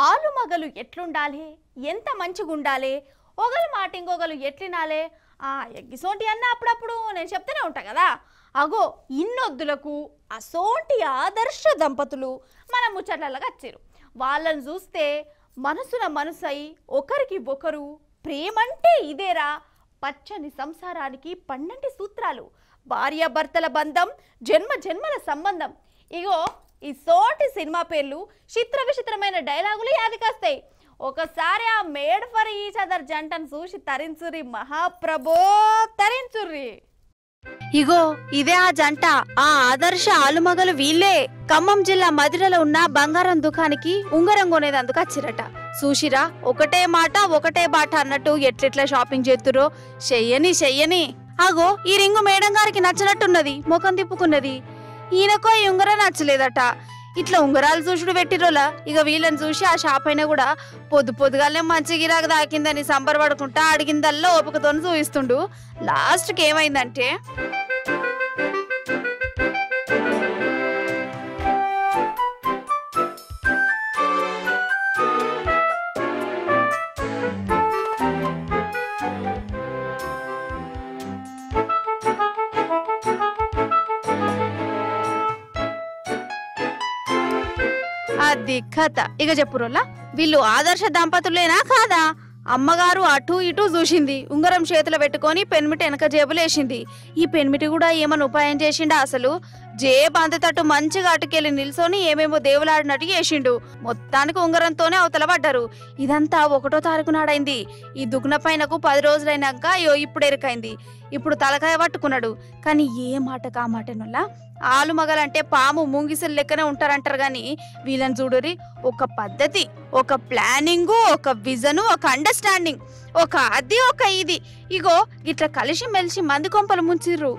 ఆలుమగలు ఎట్లుండాలి, ఎంత మంచిగుండాలి, ఒకరు మాట ఇంకొకరు ఎట్లినాలే ఎగ్గిసోంటి అన్న అప్పుడప్పుడు నేను చెప్తూనే ఉంటా కదా. అగో ఇన్నొద్దులకు అసోంటి ఆదర్శ దంపతులు మన ముచ్చట్లగా వచ్చారు. వాళ్ళని చూస్తే మనసున మనసై ఒకరికి ఒకరు ప్రేమంటే ఇదేరా, పచ్చని సంసారానికి పన్నెండు సూత్రాలు, భార్యాభర్తల బంధం జన్మ జన్మల సంబంధం. ఇగో ఈ సోటి సినిమా పేర్లు చిత్ర విచిత్రమైన డైలాగులు యాదికొస్తాయి. ఒకసారి ఆ మేడ్ ఫర్ ఈచ్ అదర్ జంటను చూసి తరించుర్రి మహాప్రభో, తరించుర్రి. ఇగో ఇదే ఆ జంట, ఆ ఆదర్శ ఆలుమగలు వీళ్ళే. ఖమ్మం జిల్లా మధిరలో ఉన్న బంగారం దుకాణానికి ఉంగరం కొనేదందుకు వచ్చిరట. చూసిరా, ఒకటే మాట ఒకటే బాట అన్నట్టు ఎట్లెట్లా షాపింగ్ చేస్తురో. చెయ్యని అగో ఈ రింగు మేడం గారికి నచ్చినట్టున్నది, ముఖం తిప్పుకున్నది. ఈయనకో ఈ ఉంగరం నచ్చలేదట. ఇట్లా ఉంగరాలు చూసుడు పెట్టిరోలా. ఇక వీళ్ళని చూసి ఆ షాప్ అయినా కూడా పొద్దుగానే మంచి గిరాకు దాకిందని సంబరపడుకుంటా అడిగిందల్లా ఓపికతో చూపిస్తుండు. లాస్ట్కి ఏమైందంటే అది కథ. ఇక చెప్పురోలా, వీళ్ళు ఆదర్శ దంపతులేనా కాదా? అమ్మగారు అటు ఇటు చూసింది, ఉంగరం చేతిలో పెట్టుకొని పెన్మిటి వెనక జేబులేసింది. ఈ పెన్మిటి కూడా ఏమన్నా ఉపాయం చేసిండా అసలు? జేబు అంతటట్టు మంచిగా అటుకెళ్ళి నిల్చొని ఏమేమో దేవులాడినట్టు చేసిండు. మొత్తానికి ఉంగరంతోనే అవతల పడ్డారు. ఇదంతా 1వ తారీఖు నాడైంది. ఈ దుగ్న పైనకు 10 రోజులైనాక ఇప్పుడు ఎరుకైంది. ఇప్పుడు తలకాయ పట్టుకున్నాడు. కానీ ఏ మాట కా మాటనుల్లా, ఆలుమగలంటే పాము ముంగిసలు లెక్కనే ఉంటారంటారు. గాని వీళ్ళని చూడురి, ఒక పద్ధతి, ఒక ప్లానింగ్, ఒక విజన్, ఒక అండర్స్టాండింగ్, ఒక అది ఒక ఇది. ఇగో ఇట్లా కలిసి మెలిసి మంది కొంపలు ముంచిర్రు.